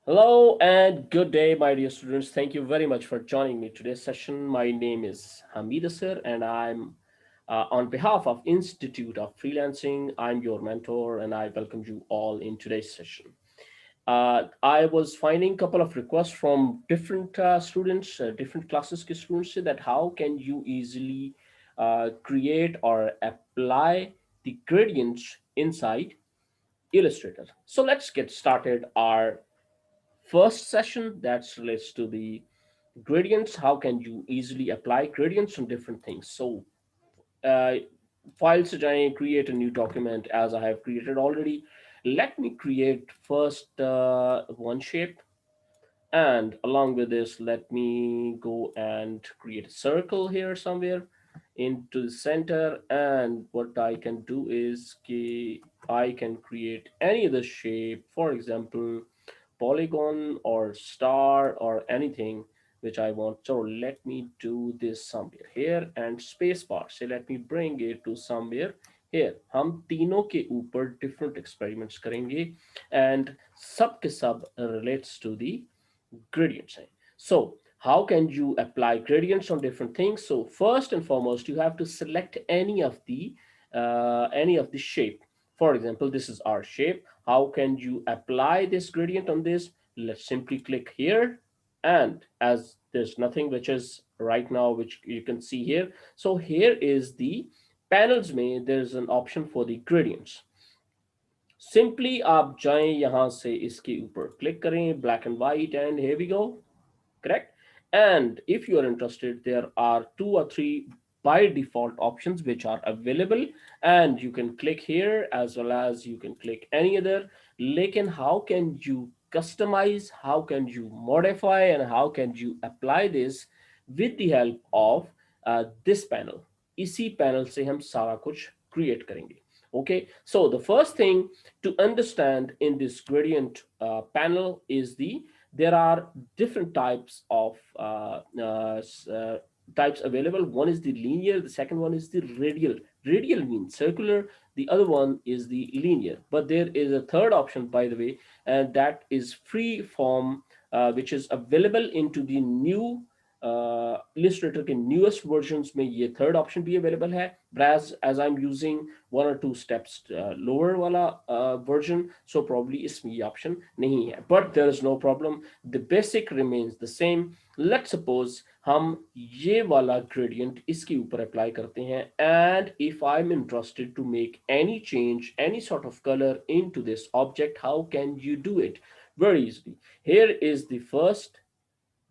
Hello and good day, my dear students. Thank you very much for joining me today's session. My name is Hamid Asir, and I'm on behalf of Institute of Freelancing. I'm your mentor, and I welcome you all in today's session. I was finding a couple of requests from different students, different classes के students say that how can you easily create or apply the gradients inside Illustrator. So let's get started our first session that relates to the gradients. How can you easily apply gradients on different things? So uh, files se jaएं, create a new document as I have created already. Let me create first one shape, and along with this let me go and create a circle here somewhere into the center. And what I can do is I can create any other shape, for example polygon or star or anything which I want. So let me do this somewhere here and space bar से let me bring it to somewhere here. हम तीनों के ऊपर different experiments करेंगे and सब के सब relates to the gradients. So how can you apply gradients on different things? So first and foremost, you have to select any of the shape. For example, this is our shape. How can you apply this gradient on this? Let's simply click here, and as there's nothing which is right now which you can see here, so here is the panels में there's an option for the gradients. Simply आप जाएं यहाँ से इसके ऊपर click करें, black and white, and here we go. Correct. And if you are interested, there are two or three by default options which are available, and you can click here as well as you can click any other. Lekin how can you customize, how can you modify, and how can you apply this with the help of this panel? इसी panel से हम सारा कुछ create करेंगे. Okay, so the first thing to understand in this gradient panel is there are different types of types available. One is the linear, the second one is the radial. Radial means circular, the other one is the linear. But there is a third option, by the way, and that is free form, which is available into the new Illustrator के newest versions में ये third option भी available है. Whereas as I'm using one or two steps lower वाला version, so probably इसमें ये option नहीं है. But there is no problem. The basic remains the same. Let's suppose हम ये वाला gradient इसके ऊपर apply करते हैं, and if I'm interested to make any change, any sort of color into this object, how can you do it? Very easily. Here is the first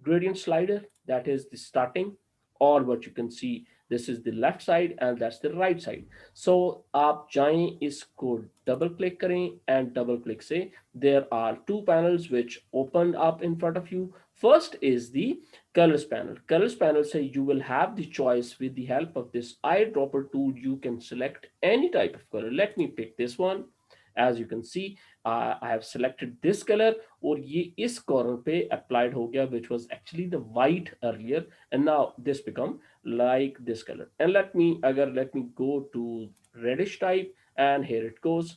gradient slider, that is the starting, or what you can see, this is the left side and that's the right side. So आप जाएं इसको double click करें, and double click से there are two panels which opened up in front of you. First is the colors panel. Colors panel say you will have the choice. With the help of this eyedropper tool you can select any type of color. Let me pick this one. As you can see, I have selected this color, और ये इस corner पे applied हो गया, which was actually the white earlier, and now this become like this color. And let me go to reddish type, and here it goes.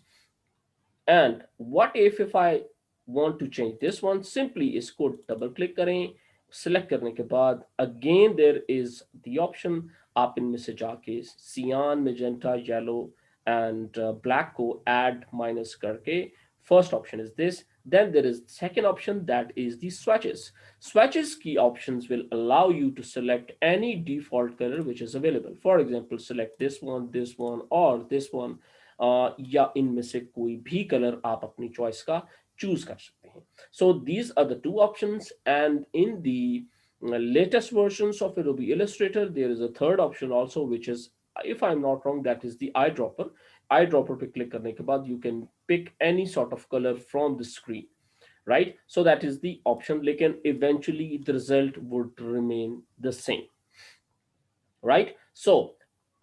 And what if I want to change this one? Simply इसको double click करें. Select करने के बाद again there is the option. आप इनमें से जाके cyan, magenta, yellow and black को add minus करके, first option is this. Then there is second option, that is the swatches. Swatches key options will allow you to select any default color which is available. For example, select this one or this one, या इनमें से कोई भी colour आप अपनी choice का choose कर सकते हैं. So these are the two options, and in the latest versions of Adobe Illustrator there is a third option also, which is, if I'm not wrong, that is the eyedropper. Eyedropper पे click करने के बाद you can pick any sort of color from the screen, right? So that is the option, लेकिन eventually the result would remain the same, right? So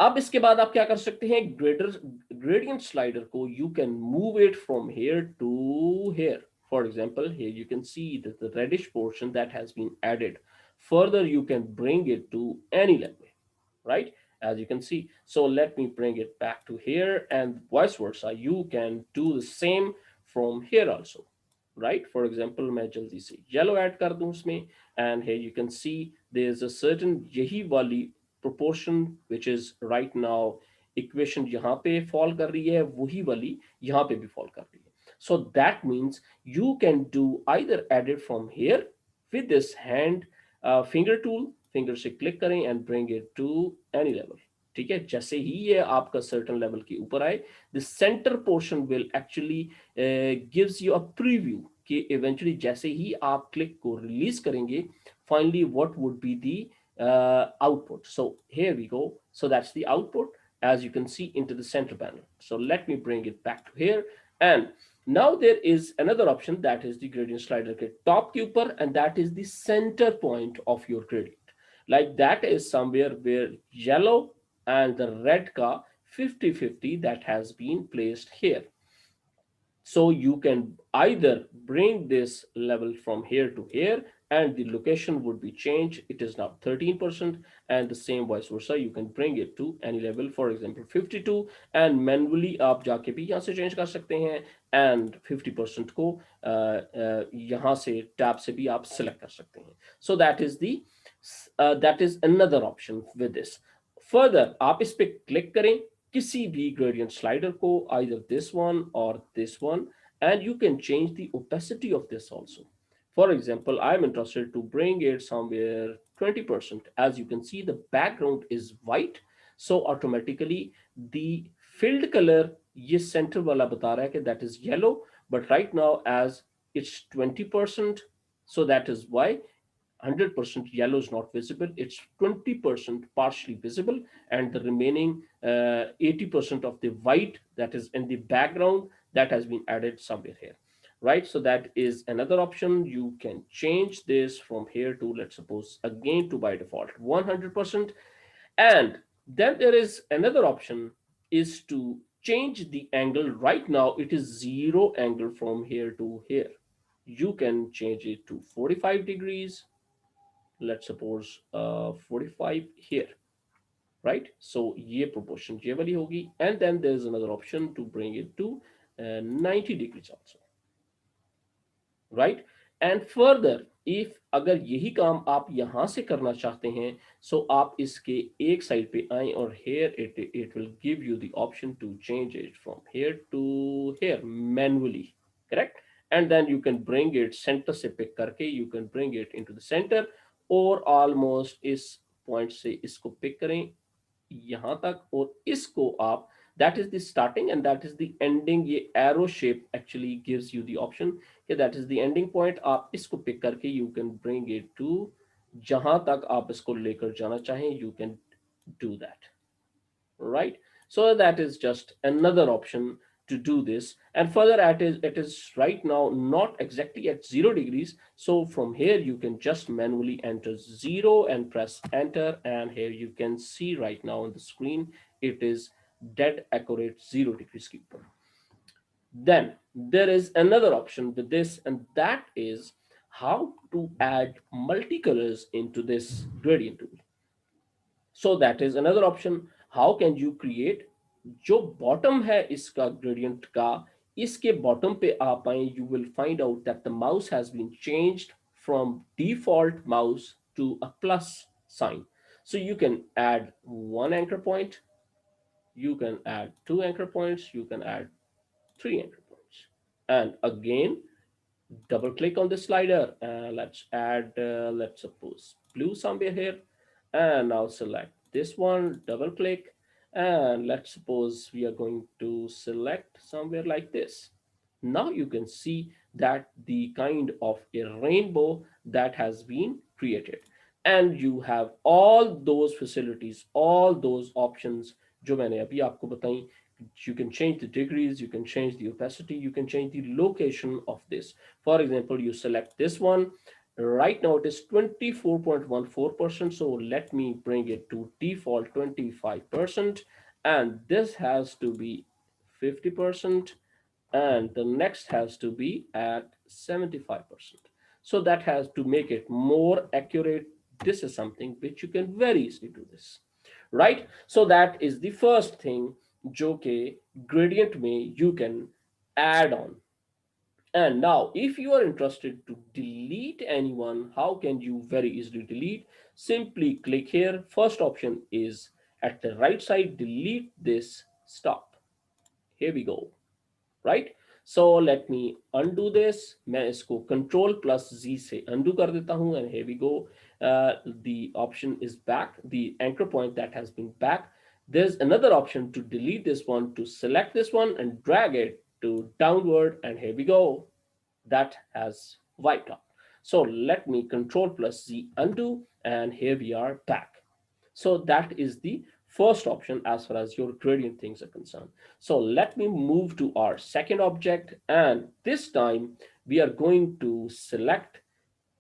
अब इसके बाद आप क्या कर सकते हैं, gradient slider को you can move it from here to here. For example, here you can see that the reddish portion that has been added. Further you can bring it to any level, right? As you can see. So let me bring it back to here, and vice versa you can do the same from here also. right? For example, मैं जल्दी से yellow add कर दूं उसमें, and here you can see there's a certain यही वाली proportion which is right now equation यहाँ पे fall कर रही है, वही वाली यहाँ पे भी fall कर रही है. So that means you can do either edit from here with this hand finger tool, finger से click करें and bring it to any level. ठीक है, जैसे ही ये आपका certain level के ऊपर आए, the center portion will actually gives you a preview कि eventually जैसे ही आप click को release करेंगे, finally what would be the output. So here we go. So that's the output as you can see into the center panel. So let me bring it back to here, and now there is another option that is the gradient slider के top के ऊपर, and that is the center point of your gradient. Like that is somewhere where yellow and the red का 50-50 that has been placed here. So you can either bring this level from here to here and the location would be changed. It is now 13%, and the same vice versa. You can bring it to any level, for example 52, and manually आप जाके भी यहाँ से change कर सकते हैं, and 50% को यहाँ से tab से भी आप select कर सकते हैं. So that is another option with this. Further आप इस पे click करें किसी भी gradient slider को, either this one or this one, and you can change the opacity of this also. For example, I'm interested to bring it somewhere 20%. As you can see, the background is white, so automatically the filled color ये center वाला बता रहा है कि that is yellow, but right now as it's 20%, so that is why 100% yellow is not visible, it's 20% partially visible, and the remaining 80% of the white that is in the background, that has been added somewhere here, right? So that is another option. You can change this from here to, let's suppose, again to by default 100%. And then there is another option, is to change the angle. Right now it is zero angle from here to here. You can change it to 45 degrees, let's suppose 45 here, right? So ये proportion ये वाली होगी, and then there's another option to bring it to 90 degrees also, right? And further, if अगर यही काम आप यहाँ से करना चाहते हैं, so आप इसके एक साइड पे आए और here it will give you the option to change it from here to here manually, correct? And then you can bring it center से pick करके you can bring it into the center, और almost इस point से इसको pick करें यहाँ तक, और इसको आप, that is the starting and that is the ending, ये arrow shape actually gives you the option कि that is the ending point. आप इसको pick करके you can bring it to जहां तक आप इसको लेकर जाना चाहें, you can do that, right? So that is just another option to do this. And further at it is right now not exactly at 0 degrees, so from here you can just manually enter 0 and press enter, and here you can see right now on the screen it is dead accurate 0 degrees के ऊपर. Then there is another option with this, and that is how to add multicolors into this gradient tool. So that is another option. How can you create, जो bottom है इसका gradient का, इसके bottom पे आप आए, you will find out that the mouse has been changed from default mouse to a plus sign. So you can add one anchor point, you can add two anchor points, you can add three anchor points, and again double click on the slider, and let's add let's suppose blue somewhere here, and now select this one, double click, and let's suppose we are going to select somewhere like this. Now you can see that the kind of a rainbow that has been created, and you have all those facilities, all those options जो मैंने अभी आपको बताई. You can change the degrees, you can change the opacity, you can change the location of this. For example, you select this one. Right now it is 24.14%. So let me bring it to default 25%. And this has to be 50%. And the next has to be at 75%. So that has to make it more accurate. This is something which you can very easily do this, right? So that is the first thing जो कि gradient में you can add on. And now, if you are interested to delete anyone, how can you very easily delete? Simply click here. First option is at the right side, delete this stop. Here we go, right? So let me undo this. मैं इसको control plus Z से undo कर देता हूँ, and here we go. The option is back. The anchor point that has been back. There's another option to delete this one, to select this one and drag it to downward, and here we go, that has wiped out. So let me control plus Z undo, and here we are back. So that is the first option as far as your gradient things are concerned. So let me move to our second object, and this time we are going to select,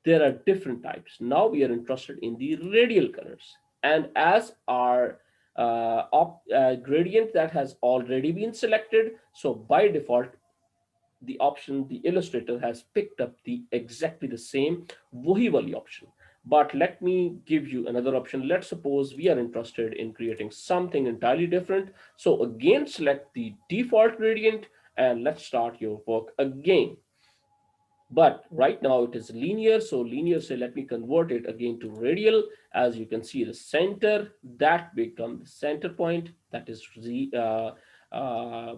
there are different types. Now we are interested in the radial colors, and as our gradient that has already been selected, so by default the option the illustrator has picked up the exactly the same wahi wali option. But let me give you another option. Let's suppose we are interested in creating something entirely different. So again, select the default gradient and let's start your work again. But right now it is linear, so linear, say let me convert it again to radial. As you can see, the center that become the center point, that is the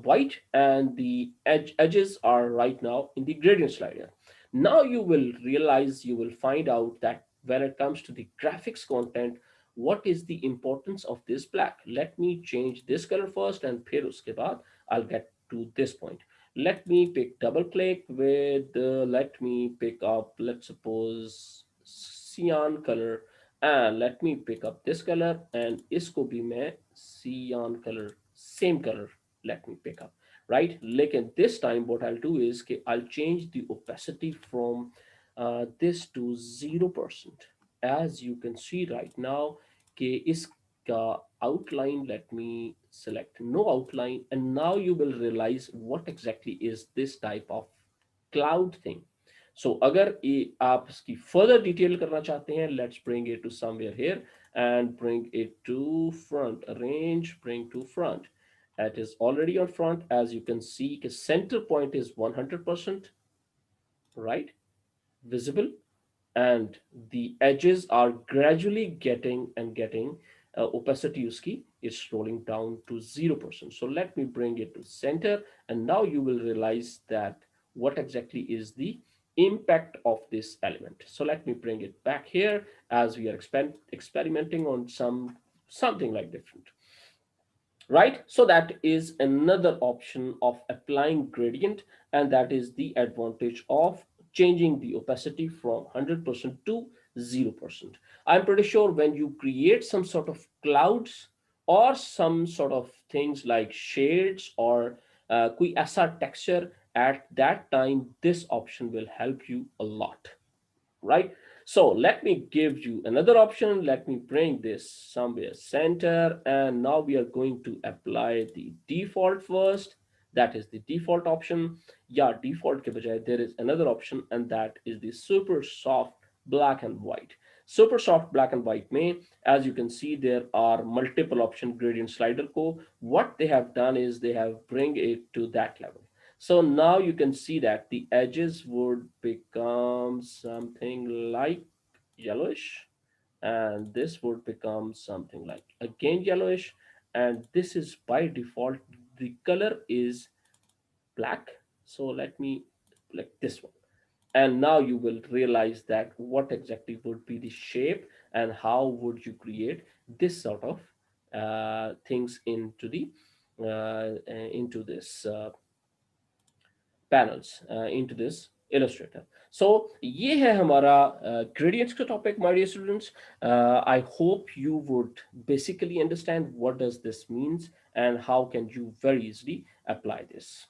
white, and the edges are right now in the gradient slider. Now you will realize, you will find out that when it comes to the graphics content, what is the importance of this black. Let me change this color first, and फिर उसके बाद I'll get to this point. Let me pick, double click with, let me pick up, let's suppose cyan color, and let me pick up this color, and इसको भी मैं cyan color, same color, let me pick up, right? लेकिन this time what I'll do is कि I'll change the opacity from this to 0%. As you can see right now कि इसका outline, let me select no outline, and now you will realize what exactly is this type of cloud thing. So अगर ये आप इसकी further detail करना चाहते हैं, let's bring it to somewhere here and bring it to front. Arrange, bring to front. It is already on front. As you can see, the center point is 100%, right? Visible, and the edges are gradually getting opacity uski is rolling down to 0%. So let me bring it to center, and now you will realize that what exactly is the impact of this element. So let me bring it back here, as we are experimenting on something like different, right? So that is another option of applying gradient, and that is the advantage of changing the opacity from 100% to 0%. I'm pretty sure when you create some sort of clouds or some sort of things like shades or koi aisa texture, at that time this option will help you a lot, right? So let me give you another option. Let me bring this somewhere center, and now we are going to apply the default first. That is the default option. Yeah, default ke bajaye there is another option, and that is the super soft black and white. Super soft black and white में, as you can see, there are multiple option gradient slider को. What they have done is they have bring it to that level. So now you can see that the edges would become something like yellowish, and this would become something like again yellowish, and this is by default the color is black. So let me like this one, and now you will realize that what exactly would be the shape and how would you create this sort of things into this panels, into this illustrator. So ये है हमारा gradients का topic, my dear students. I hope you would basically understand what does this means and how can you very easily apply this.